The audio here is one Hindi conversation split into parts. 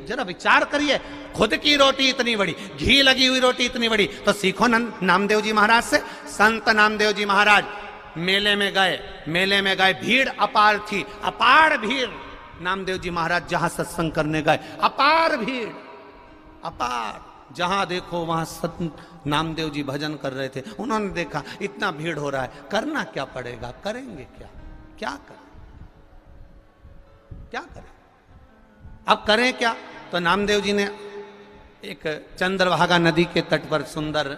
जरा विचार करिए, खुद की रोटी इतनी बड़ी, घी लगी हुई रोटी इतनी बड़ी, तो सीखो नामदेव जी महाराज से। संत नामदेव जी महाराज मेले में गए, भीड़ अपार थी, अपार भीड़। नामदेव जी महाराज जहां सत्संग करने गए, अपार भीड़, अपार, जहां देखो वहां संत नामदेव जी भजन कर रहे थे। उन्होंने देखा इतना भीड़ हो रहा है, करना क्या पड़ेगा, करेंगे क्या, क्या करें, क्या करें, अब करें क्या। तो नामदेव जी ने एक चंद्रभागा नदी के तट पर सुंदर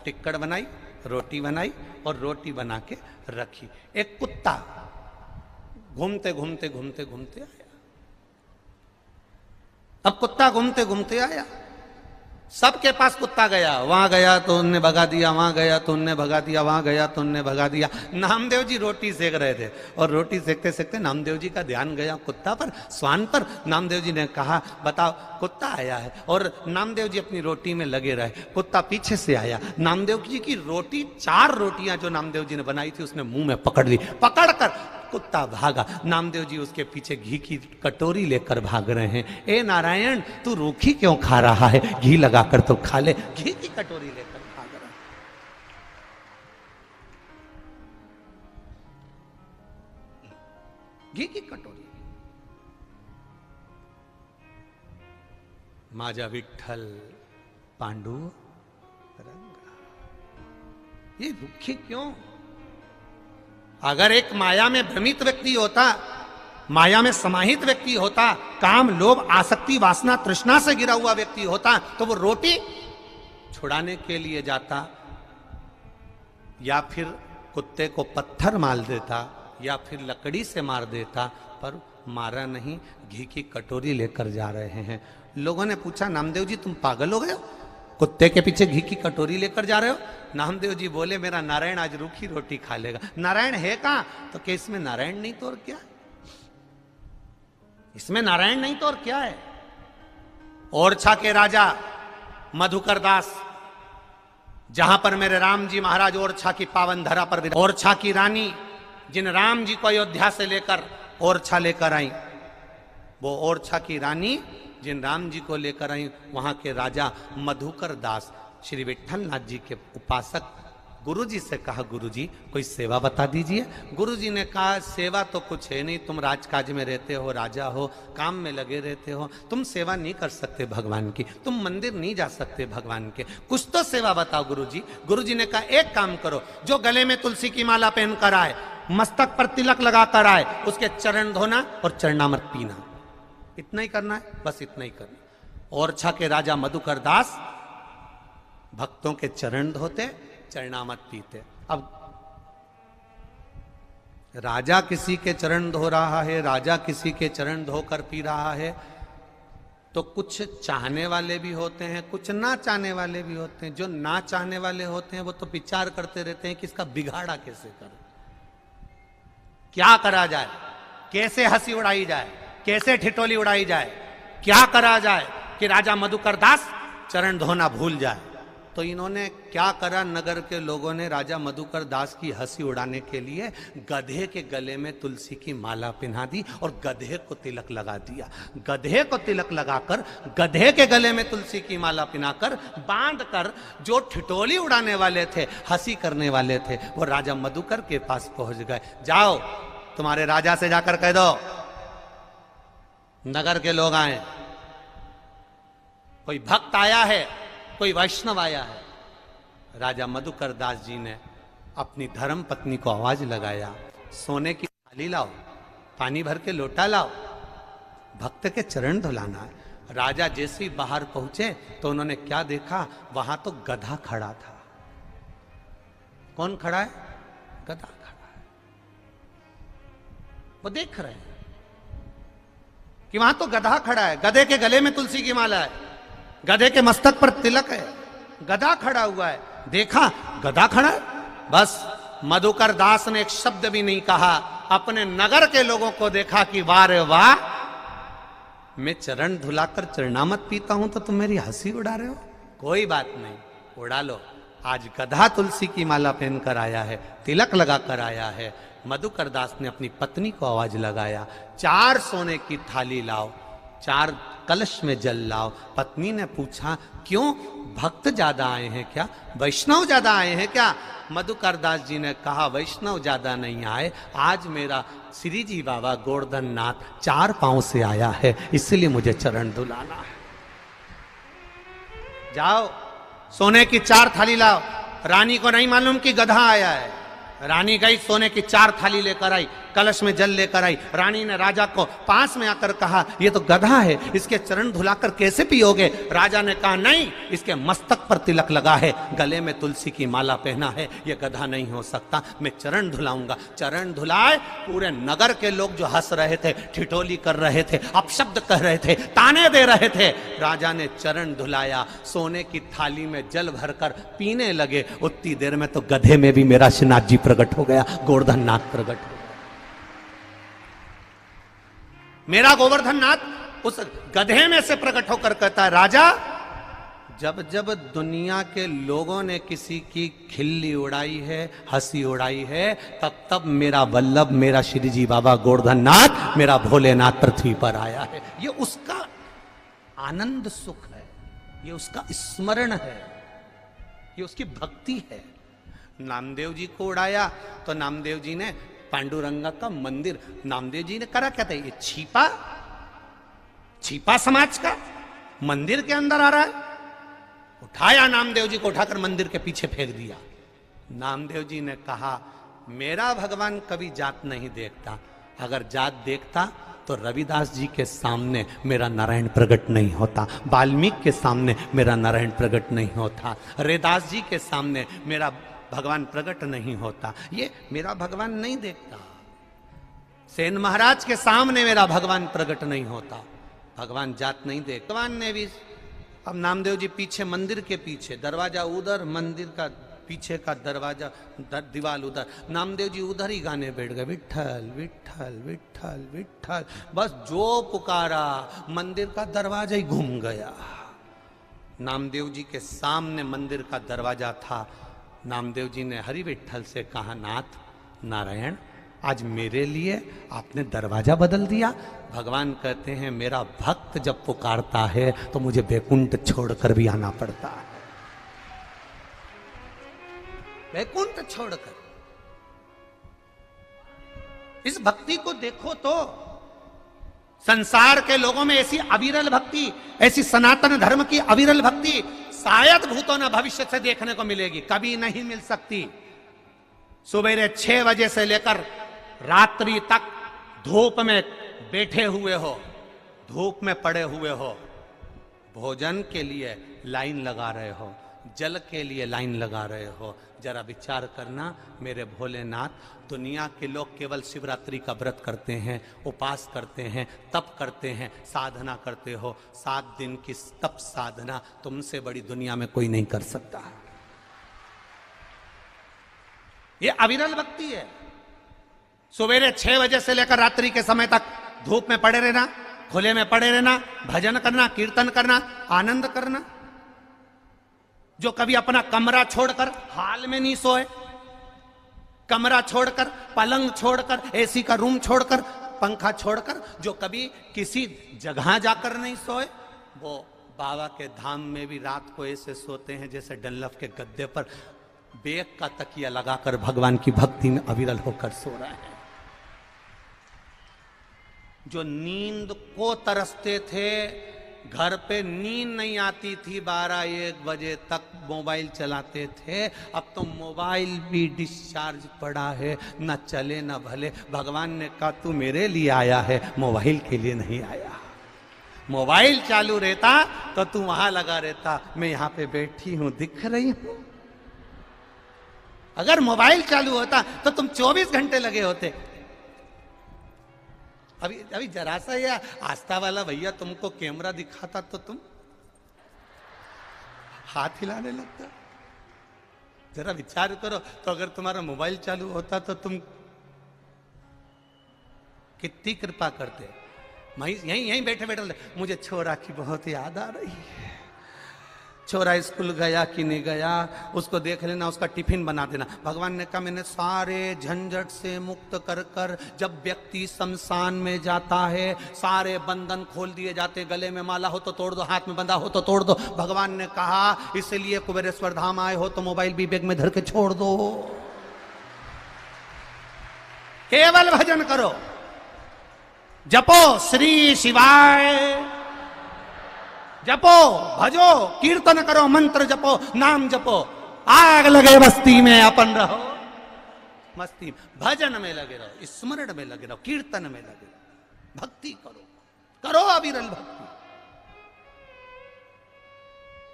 टिक्कड़ बनाई, रोटी बनाई और रोटी बना के रखी। एक कुत्ता घूमते घूमते घूमते घूमते आया। अब कुत्ता घूमते घूमते आया, सबके पास कुत्ता गया, वहां गया तो उनने भगा दिया, वहां गया तो उनने भगा दिया, वहां गया तो उनने भगा दिया। नामदेव जी रोटी सेक रहे थे और रोटी सेकते सेकते नामदेव जी का ध्यान गया कुत्ता पर, श्वान पर। नामदेव जी ने कहा बताओ, कुत्ता आया है, और नामदेव जी अपनी रोटी में लगे रहे। कुत्ता पीछे से आया, नामदेव जी की रोटी, 4 रोटियां जो नामदेव जी ने बनाई थी उसने मुंह में पकड़ ली, पकड़कर कुत्ता भागा। नामदेव जी उसके पीछे घी की कटोरी लेकर भाग रहे हैं। ए नारायण, तू रूखी क्यों खा रहा है, घी लगाकर तो खा ले। घी की कटोरी लेकर भाग रहा है। घी की कटोरी। माझा विठ्ठल पांडुरंगा, ये रूखी क्यों। अगर एक माया में भ्रमित व्यक्ति होता, माया में समाहित व्यक्ति होता, काम लोभ आसक्ति वासना तृष्णा से गिरा हुआ व्यक्ति होता, तो वो रोटी छुड़ाने के लिए जाता, या फिर कुत्ते को पत्थर मार देता, या फिर लकड़ी से मार देता, पर मारा नहीं, घी की कटोरी लेकर जा रहे हैं। लोगों ने पूछा नामदेव जी तुम पागल हो गए हो, कुत्ते के पीछे घी की कटोरी लेकर जा रहे हो। नामदेव जी बोले मेरा नारायण आज रूखी रोटी खा लेगा। नारायण है कहां, तो क्या इसमें नारायण नहीं तो और क्या, इसमें नारायण नहीं तो और क्या है। ओरछा के राजा मधुकर दास, जहां पर मेरे राम जी महाराज ओरछा की पावन धरा पर, ओरछा की रानी जिन राम जी को अयोध्या से लेकर ओरछा लेकर आई, वो ओरछा की रानी जिन राम जी को लेकर आई, वहां के राजा मधुकर दास श्री विठ्ठल नाथ जी के उपासक गुरु जी से कहा गुरु जी कोई सेवा बता दीजिए। गुरु जी ने कहा सेवा तो कुछ है नहीं, तुम राजकाज में रहते हो, राजा हो, काम में लगे रहते हो, तुम सेवा नहीं कर सकते भगवान की, तुम मंदिर नहीं जा सकते भगवान के, कुछ तो सेवा बताओ गुरु जी। गुरु जी ने कहा एक काम करो, जो गले में तुलसी की माला पहन कर आए, मस्तक पर तिलक लगा कर आए, उसके चरण धोना और चरणामृत पीना, इतना ही करना है, बस इतना ही करना। ओरछा के राजा मधुकर दास भक्तों के चरण धोते, चरणामृत पीते। अब राजा किसी के चरण धो रहा है, राजा किसी के चरण धोकर पी रहा है, तो कुछ चाहने वाले भी होते हैं, कुछ ना चाहने वाले भी होते हैं। जो ना चाहने वाले होते हैं वो तो विचार करते रहते हैं कि इसका बिगाड़ा कैसे करें, क्या करा जाए, कैसे हंसी उड़ाई जाए, कैसे ठिठोली उड़ाई जाए, क्या करा जाए कि राजा मधुकर दास चरण धोना भूल जाए। तो इन्होंने क्या करा, नगर के लोगों ने राजा मधुकर दास की हंसी उड़ाने के लिए गधे के गले में तुलसी की माला पहना दी और गधे को तिलक लगा दिया। गधे को तिलक लगाकर, गधे के गले में तुलसी की माला पहनाकर, बांधकर, जो ठिठोली उड़ाने वाले थे, हंसी करने वाले थे, वो राजा मधुकर के पास पहुंच गए। जाओ तुम्हारे राजा से जाकर कह दो नगर के लोग आए, कोई भक्त आया है, कोई वैष्णव आया है। राजा मधुकर दास जी ने अपनी धर्म पत्नी को आवाज लगाया, सोने की थाली लाओ, पानी भर के लोटा लाओ, भक्त के चरण धुलाना है। राजा जैसे ही बाहर पहुंचे तो उन्होंने क्या देखा, वहां तो गधा खड़ा था। कौन खड़ा है, गधा खड़ा है। वो देख रहे हैं कि वहां तो गधा खड़ा है, गधे के गले में तुलसी की माला है, गधे के मस्तक पर तिलक है, गधा खड़ा हुआ है। देखा गधा खड़ा है, बस मधुकर दास ने एक शब्द भी नहीं कहा। अपने नगर के लोगों को देखा कि वाह रे वाह, मैं चरण धुलाकर चरणामृत पीता हूं तो तुम मेरी हंसी उड़ा रहे हो। कोई बात नहीं, उड़ा लो, आज गधा तुलसी की माला पहनकर आया है, तिलक लगाकर आया है। मधुकर दास ने अपनी पत्नी को आवाज लगाया, 4 सोने की थाली लाओ, 4 कलश में जल लाओ। पत्नी ने पूछा क्यों, भक्त ज्यादा आए हैं क्या, वैष्णव ज्यादा आए हैं क्या? मधुकर दास जी ने कहा वैष्णव ज्यादा नहीं आए, आज मेरा श्री जी बाबा गोवर्धन नाथ 4 पांव से आया है, इसलिए मुझे चरण धुलाना है। जाओ सोने की 4 थाली लाओ। रानी को नहीं मालूम कि गधा आया है। रानी गई, सोने की 4 थाली लेकर आई, कलश में जल लेकर आई। रानी ने राजा को पास में आकर कहा ये तो गधा है, इसके चरण धुलाकर कैसे पियोगे? राजा ने कहा नहीं, इसके मस्तक पर तिलक लगा है, गले में तुलसी की माला पहना है, ये गधा नहीं हो सकता, मैं चरण धुलाऊंगा। चरण धुलाए, पूरे नगर के लोग जो हंस रहे थे, ठिठोली कर रहे थे, अपशब्द कह रहे थे, ताने दे रहे थे, राजा ने चरण धुलाया, सोने की थाली में जल भरकर पीने लगे। उतनी देर में तो गधे में भी मेरा श्रीनाथ जी प्रकट हो गया, गोवर्धन नाथ प्रकट हो गया। मेरा गोवर्धन नाथ उस गधे में से प्रकट होकर कहता है राजा, जब जब दुनिया के लोगों ने किसी की खिल्ली उड़ाई है, हंसी उड़ाई है, तब तब मेरा वल्लभ, मेरा श्री जी बाबा गोवर्धन नाथ, मेरा भोलेनाथ पृथ्वी पर आया है। ये उसका आनंद सुख है, ये उसका स्मरण है, ये उसकी भक्ति है। नामदेव जी को उड़ाया तो नामदेव जी ने पांडुरंगा का मंदिर, नामदेव जी ने करा क्या था, ये छिपा समाज का मंदिर के अंदर आ रहा है। उठाया नामदेव जी को, उठाकर मंदिर के पीछे फेंक दिया। नामदेव जी ने कहा मेरा भगवान कभी जात नहीं देखता, अगर जात देखता तो रविदास जी के सामने मेरा नारायण प्रकट नहीं होता, वाल्मीकि के सामने मेरा नारायण प्रकट नहीं होता, रेदास जी के सामने मेरा भगवान प्रकट नहीं होता। ये मेरा भगवान नहीं देखता, सेन महाराज के सामने मेरा भगवान प्रकट नहीं होता, भगवान जात नहीं देखता। भगवान ने भी, अब नामदेव जी पीछे, मंदिर के पीछे दरवाजा उधर, मंदिर का पीछे का दरवाजा दीवार उधर, नामदेव जी उधर ही गाने बैठ गए, विठ्ठल विठ्ठल विठ्ठल विठ्ठल, बस जो पुकारा मंदिर का दरवाजा ही घूम गया। नामदेव जी के सामने मंदिर का दरवाजा था। नामदेव जी ने हरि विठ्ठल से कहा नाथ नारायण, आज मेरे लिए आपने दरवाजा बदल दिया। भगवान कहते हैं मेरा भक्त जब पुकारता है तो मुझे वैकुंठ छोड़कर भी आना पड़ता है, वैकुंठ छोड़कर। इस भक्ति को देखो तो, संसार के लोगों में ऐसी अविरल भक्ति, ऐसी सनातन धर्म की अविरल भक्ति शायद भूतों न भविष्य से देखने को मिलेगी, कभी नहीं मिल सकती। सुबह 6 बजे से लेकर रात्रि तक धूप में बैठे हुए हो, धूप में पड़े हुए हो, भोजन के लिए लाइन लगा रहे हो, जल के लिए लाइन लगा रहे हो, जरा विचार करना मेरे भोलेनाथ, दुनिया के लोग केवल शिवरात्रि का व्रत करते हैं, उपास करते हैं, तप करते हैं, साधना करते हो। 7 दिन की तप साधना तुमसे बड़ी दुनिया में कोई नहीं कर सकता। ये अविरल भक्ति है। सवेरे 6 बजे से लेकर रात्रि के समय तक धूप में पड़े रहना, खुले में पड़े रहना, भजन करना, कीर्तन करना, आनंद करना। जो कभी अपना कमरा छोड़कर हाल में नहीं सोए, कमरा छोड़कर, पलंग छोड़कर, एसी का रूम छोड़कर, पंखा छोड़कर, जो कभी किसी जगह जाकर नहीं सोए, वो बाबा के धाम में भी रात को ऐसे सोते हैं जैसे डनलप के गद्दे पर बेग का तकिया लगाकर भगवान की भक्ति में अविरल होकर सो रहे हैं। जो नींद को तरसते थे, घर पे नींद नहीं आती थी, 12-1 बजे तक मोबाइल चलाते थे, अब तो मोबाइल भी डिस्चार्ज पड़ा है, न चले न भले। भगवान ने कहा तू मेरे लिए आया है, मोबाइल के लिए नहीं आया। मोबाइल चालू रहता तो तू वहां लगा रहता, मैं यहां पे बैठी हूं, दिख रही हूं। अगर मोबाइल चालू होता तो तुम 24 घंटे लगे होते। अभी जरा सा या आस्था वाला भैया तुमको कैमरा दिखाता तो तुम हाथ हिलाने लगता। जरा विचार करो, तो अगर तुम्हारा मोबाइल चालू होता तो तुम कितनी कृपा करते। मैं यहीं बैठे बैठे मुझे छोरा की बहुत याद आ रही है, छोरा स्कूल गया कि नहीं गया, उसको देख लेना, उसका टिफिन बना देना। भगवान ने कहा मैंने सारे झंझट से मुक्त कर कर, जब व्यक्ति शमशान में जाता है सारे बंधन खोल दिए जाते, गले में माला हो तो तोड़ दो, हाथ में बंधा हो तो तोड़ दो। भगवान ने कहा इसलिए कुबेरेश्वर धाम आए हो तो मोबाइल भी बैग में धर के छोड़ दो, केवल भजन करो, जपो श्री शिवाय, जपो भजो, कीर्तन करो, मंत्र जपो, नाम जपो, आग लगे बस्ती में अपन रहो, मस्ती भजन में लगे रहो, स्मरण में लगे रहो, कीर्तन में लगे रहो, भक्ति करो, करो अविरल भक्ति।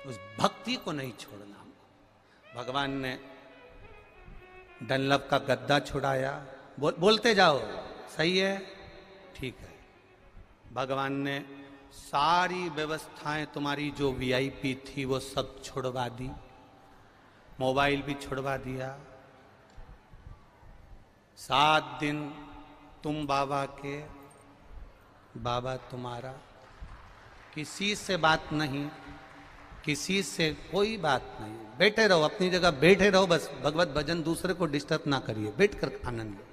उस भक्ति को नहीं छोड़ना हमको। भगवान ने डनलप का गद्दा छुड़ाया, बोलते जाओ, सही है, ठीक है। भगवान ने सारी व्यवस्थाएं तुम्हारी जो वीआईपी थी वो सब छुड़वा दी, मोबाइल भी छुड़वा दिया। 7 दिन तुम बाबा के, बाबा तुम्हारा, किसी से बात नहीं, किसी से कोई बात नहीं, बैठे रहो अपनी जगह, बैठे रहो बस, भगवत भजन, दूसरे को डिस्टर्ब ना करिए, बैठकर आनंद लो,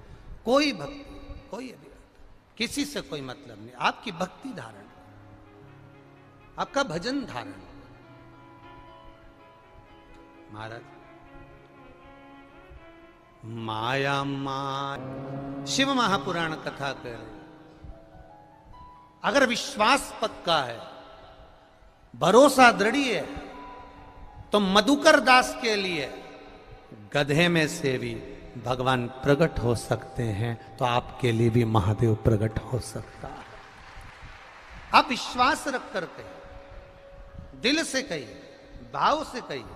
कोई भक्ति, कोई अभिलाषा, किसी से कोई मतलब नहीं। आपकी भक्ति धारण, आपका भजन धारण। महाराज माया शिव महापुराण कथा कह रहे, अगर विश्वास पक्का है, भरोसा दृढ़ है, तो मधुकर दास के लिए गधे में से भी भगवान प्रकट हो सकते हैं, तो आपके लिए भी महादेव प्रकट हो सकता है। आप विश्वास रख कर कहिए, दिल से कहिए, भाव से कहिए,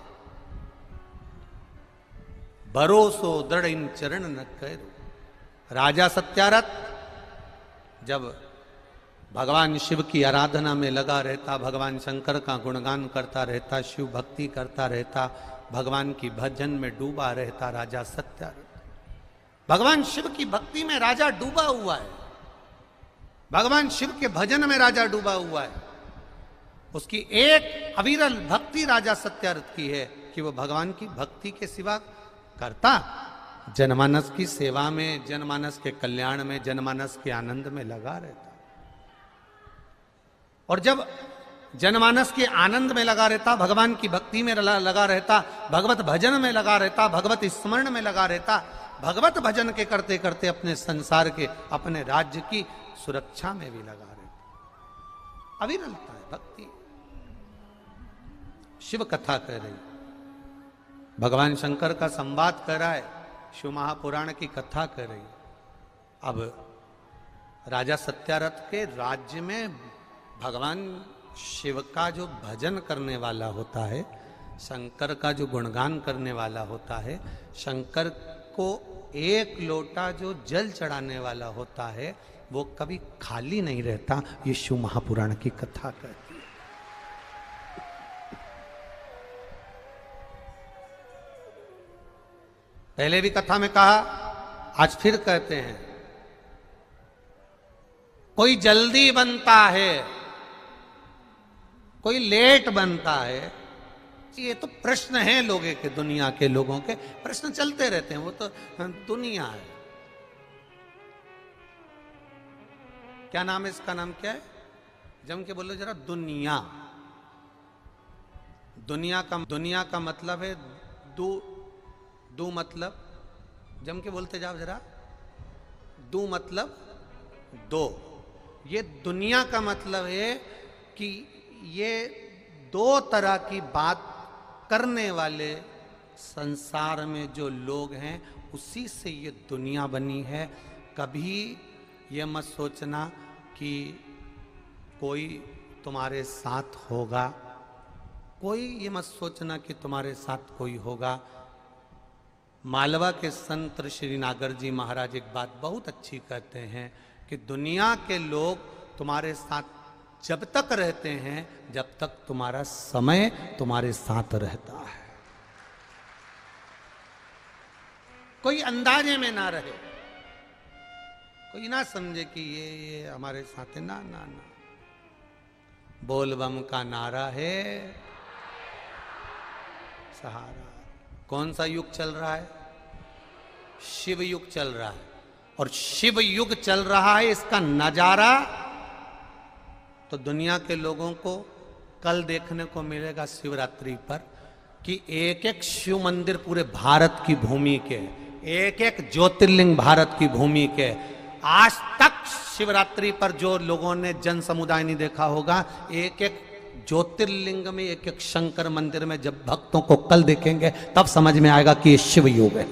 भरोसो दृढ़ इन चरण न करो। राजा सत्यारथ जब भगवान शिव की आराधना में लगा रहता, भगवान शंकर का गुणगान करता रहता, शिव भक्ति करता रहता, भगवान की भजन में डूबा रहता राजा सत्यारथ। भगवान शिव की भक्ति में राजा डूबा हुआ है, भगवान शिव के भजन में राजा डूबा हुआ है। उसकी एक अविरल भक्ति राजा सत्यारथ की है कि वो भगवान की भक्ति के सिवा करता, जनमानस की सेवा में, जनमानस के कल्याण में, जनमानस के आनंद में लगा रहता। और जब जनमानस के आनंद में लगा रहता, भगवान की भक्ति में लगा रहता, भगवत भजन में लगा रहता, भगवत स्मरण में लगा रहता, भगवत भजन के करते करते अपने संसार के, अपने राज्य की सुरक्षा में भी लगा रहता। अविरलता है भक्ति। शिव कथा कह रही, भगवान शंकर का संवाद कर रहा है, शिव महापुराण की कथा कर रही। अब राजा सत्यारथ के राज्य में भगवान शिव का जो भजन करने वाला होता है, शंकर का जो गुणगान करने वाला होता है, शंकर को एक लोटा जो जल चढ़ाने वाला होता है, वो कभी खाली नहीं रहता। ये शिव महापुराण की कथा कहती है। पहले भी कथा में कहा, आज फिर कहते हैं, कोई जल्दी बनता है, कोई लेट बनता है। ये तो प्रश्न है लोगों के, दुनिया के लोगों के प्रश्न चलते रहते हैं, वो तो दुनिया है। क्या नाम है इसका? नाम क्या है? जम के बोलो जरा। दुनिया। दुनिया का मतलब है दू मतलब, जम के बोलते जाओ जरा। दू मतलब दो। ये दुनिया का मतलब है कि ये दो तरह की बात करने वाले संसार में जो लोग हैं, उसी से ये दुनिया बनी है। कभी ये मत सोचना कि कोई तुम्हारे साथ होगा, कोई ये मत सोचना कि तुम्हारे साथ कोई होगा। मालवा के संत श्री नागर जी महाराज एक बात बहुत अच्छी कहते हैं कि दुनिया के लोग तुम्हारे साथ जब तक रहते हैं, जब तक तुम्हारा समय तुम्हारे साथ रहता है। कोई अंदाजे में ना रहे, कोई ना समझे कि ये हमारे साथ है। ना ना ना, बोल बम का नारा है, सहारा। कौन सा युग चल रहा है? शिव युग चल रहा है। और शिव युग चल रहा है, इसका नजारा तो दुनिया के लोगों को कल देखने को मिलेगा शिवरात्रि पर, कि एक एक शिव मंदिर पूरे भारत की भूमि के, एक एक ज्योतिर्लिंग भारत की भूमि के, आज तक शिवरात्रि पर जो लोगों ने जन समुदाय नहीं देखा होगा, एक एक ज्योतिर्लिंग में, एक एक शंकर मंदिर में जब भक्तों को कल देखेंगे तब समझ में आएगा कि ये शिव युग है,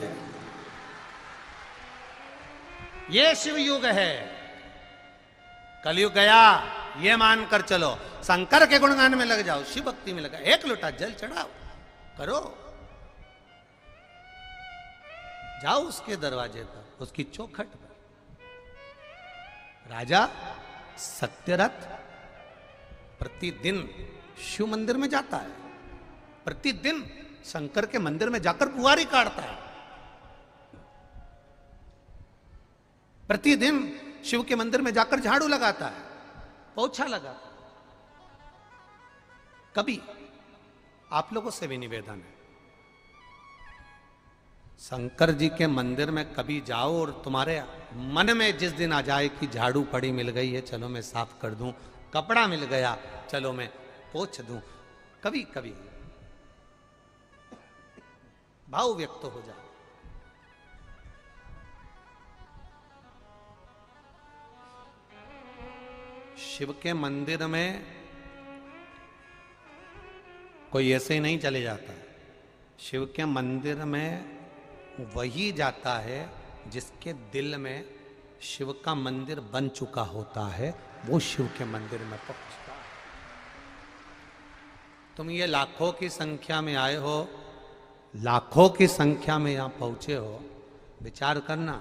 ये शिव युग है। कलयुग गया ये मानकर चलो, शंकर के गुणगान में लग जाओ, शिव भक्ति में लगा, एक लोटा जल चढ़ाओ, करो, जाओ उसके दरवाजे पर, उसकी चौखट पर। राजा सत्यरथ प्रतिदिन शिव मंदिर में जाता है, प्रतिदिन शंकर के मंदिर में जाकर बुआरी काटता है, प्रतिदिन शिव के मंदिर में जाकर झाड़ू लगाता है, पोछा लगाता है। कभी आप लोगों से भी निवेदन है, शंकर जी के मंदिर में कभी जाओ और तुम्हारे मन में जिस दिन आ जाए कि झाड़ू पड़ी मिल गई है, चलो मैं साफ कर दूं, कपड़ा मिल गया चलो मैं पोंछ दूं, कभी कभी भाव व्यक्त हो जाए। शिव के मंदिर में कोई ऐसे ही नहीं चले जाता है, शिव के मंदिर में वही जाता है जिसके दिल में शिव का मंदिर बन चुका होता है, वो शिव के मंदिर में पहुंचता है। तुम ये लाखों की संख्या में आए हो, लाखों की संख्या में यहां पहुंचे हो, विचार करना,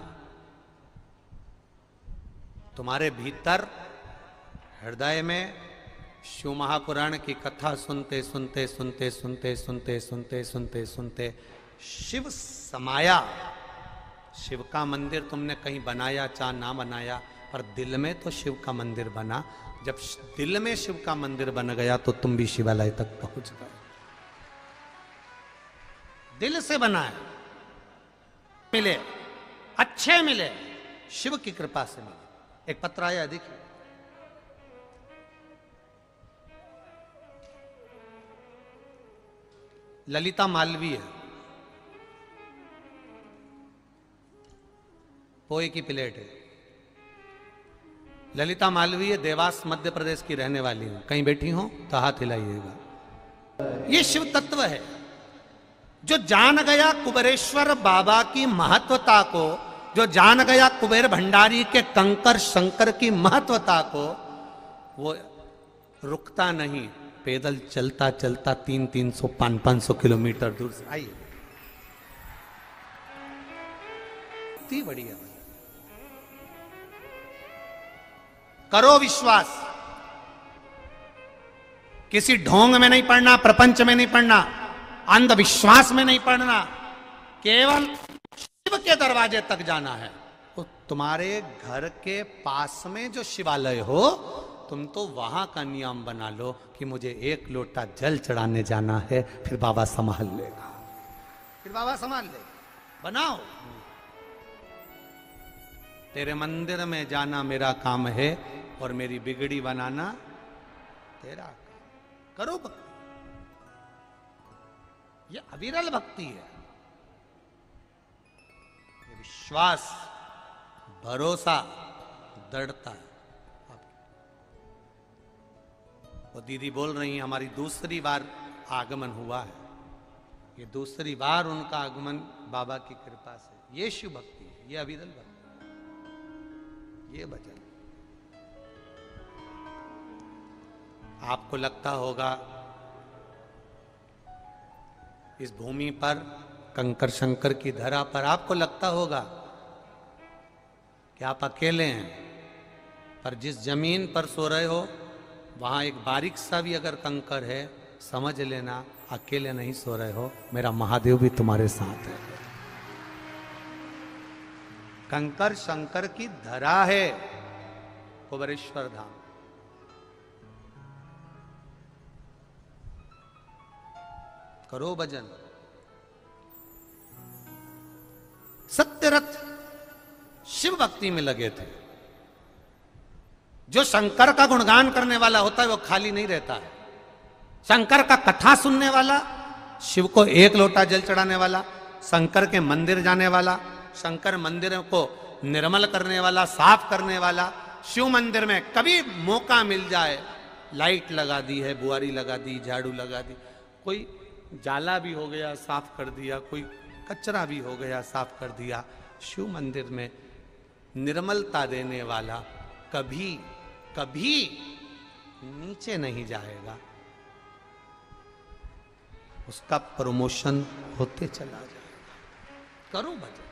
तुम्हारे भीतर हृदय में शिव महापुराण की कथा सुनते सुनते सुनते सुनते सुनते सुनते सुनते सुनते शिव समाया। शिव का मंदिर तुमने कहीं बनाया चाहे ना बनाया, पर दिल में तो शिव का मंदिर बना। जब दिल में शिव का मंदिर बन गया तो तुम भी शिवालय तक पहुंच गए। दिल से बना है, मिले, अच्छे मिले, शिव की कृपा से मिले। एक पत्र आया, देखिए, ललिता मालवीय पोए की प्लेट है। ललिता मालवीय देवास मध्य प्रदेश की रहने वाली हूं, कहीं बैठी हो तो हाथ हिलाइएगा। ये शिव तत्व है जो जान गया कुबेरेश्वर बाबा की महत्वता को, जो जान गया कुबेर भंडारी के कंकर शंकर की महत्वता को, वो रुकता नहीं, पैदल चलता चलता 300-500 किलोमीटर दूर से आइए। इतनी बढ़िया, करो विश्वास। किसी ढोंग में नहीं पड़ना, प्रपंच में नहीं पड़ना, अंधविश्वास में नहीं पड़ना, केवल शिव के दरवाजे तक जाना है। तो तुम्हारे घर के पास में जो शिवालय हो, तुम तो वहां का नियम बना लो कि मुझे 1 लोटा जल चढ़ाने जाना है, फिर बाबा संभाल लेगा, फिर बाबा संभाल लेगा। बनाओ, तेरे मंदिर में जाना मेरा काम है और मेरी बिगड़ी बनाना तेरा काम। करो भक्ति, ये अविरल भक्ति है, ये विश्वास, भरोसा, दृढ़ता है। वो दीदी बोल रही हैं हमारी दूसरी बार आगमन हुआ है, ये दूसरी बार उनका आगमन बाबा की कृपा से। ये शिव भक्ति है, ये अविरल भक्ति, ये भजन। आपको लगता होगा इस भूमि पर, कंकर शंकर की धरा पर, आपको लगता होगा कि आप अकेले हैं, पर जिस जमीन पर सो रहे हो वहां एक बारीक सा भी अगर कंकर है, समझ लेना अकेले नहीं सो रहे हो, मेरा महादेव भी तुम्हारे साथ है। कंकर शंकर की धरा है कुबेरेश्वर धाम। करो भजन, सत्यरथ शिव भक्ति में लगे थे। जो शंकर का गुणगान करने वाला होता है वो खाली नहीं रहता है। शंकर का कथा सुनने वाला, शिव को एक लोटा जल चढ़ाने वाला, शंकर के मंदिर जाने वाला, शंकर मंदिर को निर्मल करने वाला, साफ करने वाला, शिव मंदिर में कभी मौका मिल जाए लाइट लगा दी है, बुआरी लगा दी, झाड़ू लगा दी, कोई जाला भी हो गया साफ कर दिया, कोई कचरा भी हो गया साफ कर दिया। शिव मंदिर में निर्मलता देने वाला कभी कभी नीचे नहीं जाएगा, उसका प्रमोशन होते चला जाएगा। करो भजन।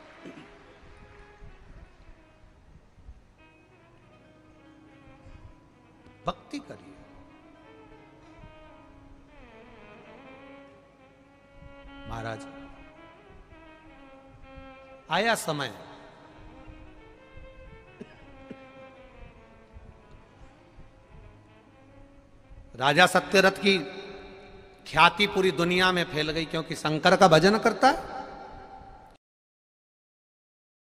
भक्ति करिए। महाराज आया समय, राजा सत्यरथ की ख्याति पूरी दुनिया में फैल गई, क्योंकि शंकर का भजन करता है।